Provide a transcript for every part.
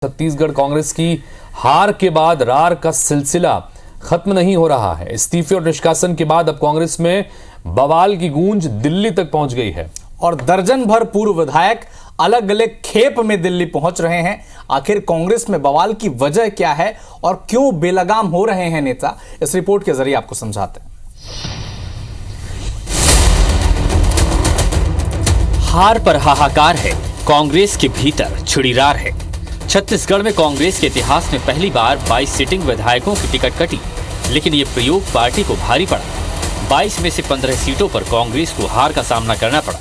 छत्तीसगढ़ कांग्रेस की हार के बाद रार का सिलसिला खत्म नहीं हो रहा है। इस्तीफे और निष्कासन के बाद अब कांग्रेस में बवाल की गूंज दिल्ली तक पहुंच गई है और दर्जन भर पूर्व विधायक अलग अलग खेप में दिल्ली पहुंच रहे हैं। आखिर कांग्रेस में बवाल की वजह क्या है और क्यों बेलगाम हो रहे हैं नेता, इस रिपोर्ट के जरिए आपको समझाते हैं। हार पर हाहाकार है, कांग्रेस के भीतर छिड़ीरार है। छत्तीसगढ़ में कांग्रेस के इतिहास में पहली बार 22 सिटिंग विधायकों की टिकट कटी, लेकिन ये प्रयोग पार्टी को भारी पड़ा। 22 में से 15 सीटों पर कांग्रेस को हार का सामना करना पड़ा।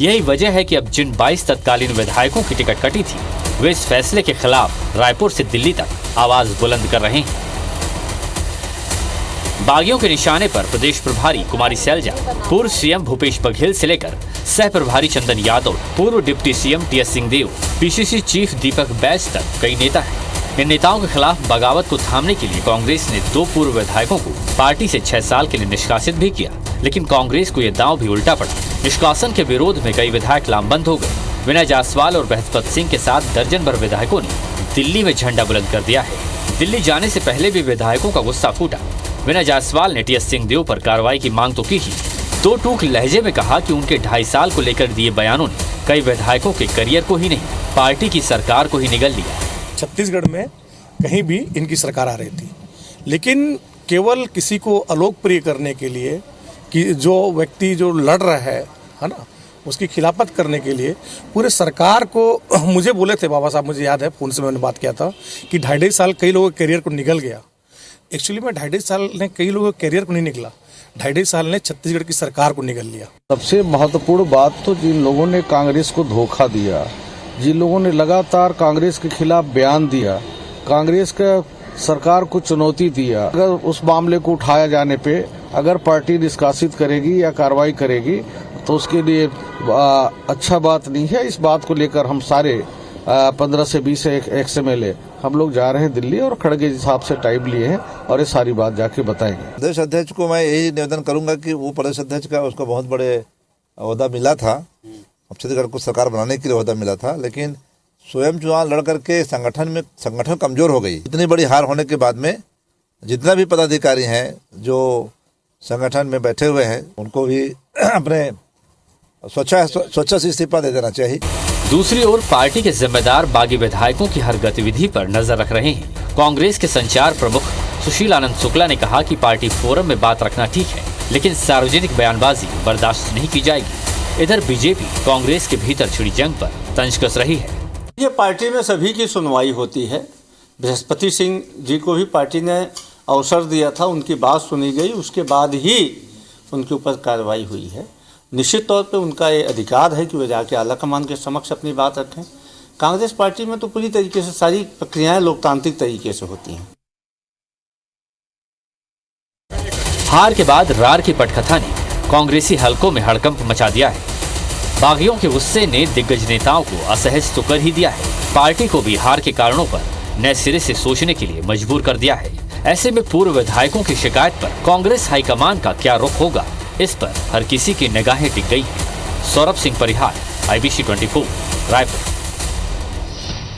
यही वजह है कि अब जिन 22 तत्कालीन विधायकों की टिकट कटी थी, वे इस फैसले के खिलाफ रायपुर से दिल्ली तक आवाज बुलंद कर रहे हैं। बागियों के निशाने पर प्रदेश प्रभारी कुमारी सैलजा, पूर्व सीएम भूपेश बघेल से लेकर सह प्रभारी चंदन यादव, पूर्व deputy CM TS Singh Deo, PCC chief Deepak Baij तक कई नेता हैं। इन नेताओं के खिलाफ बगावत को थामने के लिए कांग्रेस ने 2 पूर्व विधायकों को पार्टी से 6 साल के लिए निष्कासित भी किया, लेकिन कांग्रेस को यह दांव भी उल्टा पड़ा। निष्कासन के विरोध में कई विधायक लामबंद हो गए। विनय जायसवाल और बृहस्पति सिंह के साथ दर्जन भर विधायकों ने दिल्ली में झंडा बुलंद कर दिया है। दिल्ली जाने से पहले भी विधायकों का गुस्सा फूटा। विनय जायसवाल ने टीएस सिंहदेव पर कार्रवाई की मांग तो की ही, 2 टूक लहजे में कहा कि उनके 2.5 साल को लेकर दिए बयानों ने कई विधायकों के करियर को ही नहीं, पार्टी की सरकार को ही निगल लिया। छत्तीसगढ़ में कहीं भी इनकी सरकार आ रही थी, लेकिन केवल किसी को अलोकप्रिय करने के लिए कि जो व्यक्ति जो लड़ रहा है ना, उसकी खिलाफत करने के लिए पूरे सरकार को मुझे बोले थे बाबा साहब, मुझे याद है फोन से मैंने बात किया था कि 2.5 साल कई लोगों के करियर को निकल गया। एक्चुअली में 2.5 साल ने कई लोगों के करियर को नहीं निकला, 2.5 साल ने छत्तीसगढ़ की सरकार को निकल लिया। सबसे महत्वपूर्ण बात तो जिन लोगों ने कांग्रेस को धोखा दिया, जिन लोगों ने लगातार कांग्रेस के खिलाफ बयान दिया, कांग्रेस का सरकार को चुनौती दिया, अगर उस मामले को उठाया जाने पे अगर पार्टी निष्कासित करेगी या कार्रवाई करेगी तो उसके लिए अच्छा बात नहीं है। इस बात को लेकर हम सारे 15 से 20 XMLA हम लोग जा रहे हैं दिल्ली और खड़गे हिसाब से टाइम लिए हैं और ये सारी बात जाके बताएंगे। प्रदेश अध्यक्ष को मैं यही निवेदन करूंगा कि वो प्रदेश अध्यक्ष का उसको बहुत बड़े ओहदा मिला था, छत्तीसगढ़ को सरकार बनाने के लिए ओहदा मिला था, लेकिन स्वयं चुनाव लड़ करके संगठन कमजोर हो गई। इतनी बड़ी हार होने के बाद में जितना भी पदाधिकारी हैं जो संगठन में बैठे हुए हैं, उनको भी अपने स्वच्छ से इस्तीफा दे देना चाहिए। दूसरी ओर पार्टी के जिम्मेदार बागी विधायकों की हर गतिविधि पर नजर रख रहे हैं। कांग्रेस के संचार प्रमुख सुशील आनंद शुक्ला ने कहा कि पार्टी फोरम में बात रखना ठीक है, लेकिन सार्वजनिक बयानबाजी बर्दाश्त नहीं की जाएगी। इधर बीजेपी कांग्रेस के भीतर छिड़ी जंग पर तंज कस रही है। ये पार्टी में सभी की सुनवाई होती है। बृहस्पति सिंह जी को भी पार्टी ने अवसर दिया था, उनकी बात सुनी गई, उसके बाद ही उनके ऊपर कार्रवाई हुई है। निश्चित तौर पे उनका ये अधिकार है कि वे जाके आला कमान के समक्ष अपनी बात रखें। कांग्रेस पार्टी में तो पूरी तरीके से सारी प्रक्रियाएं लोकतांत्रिक तरीके से होती हैं। हार के बाद रार की पटकथा ने कांग्रेसी हलकों में हड़कंप मचा दिया है। बागियों के गुस्से ने दिग्गज नेताओं को असहज तो कर ही दिया है, पार्टी को भी हार के कारणों पर नए सिरे से सोचने के लिए मजबूर कर दिया है। ऐसे में पूर्व विधायकों की शिकायत पर कांग्रेस हाईकमान का क्या रुख होगा, इस पर हर किसी की निगाहें टिक गई हैं। सौरभ सिंह परिहार, IBC 24, रायपुर।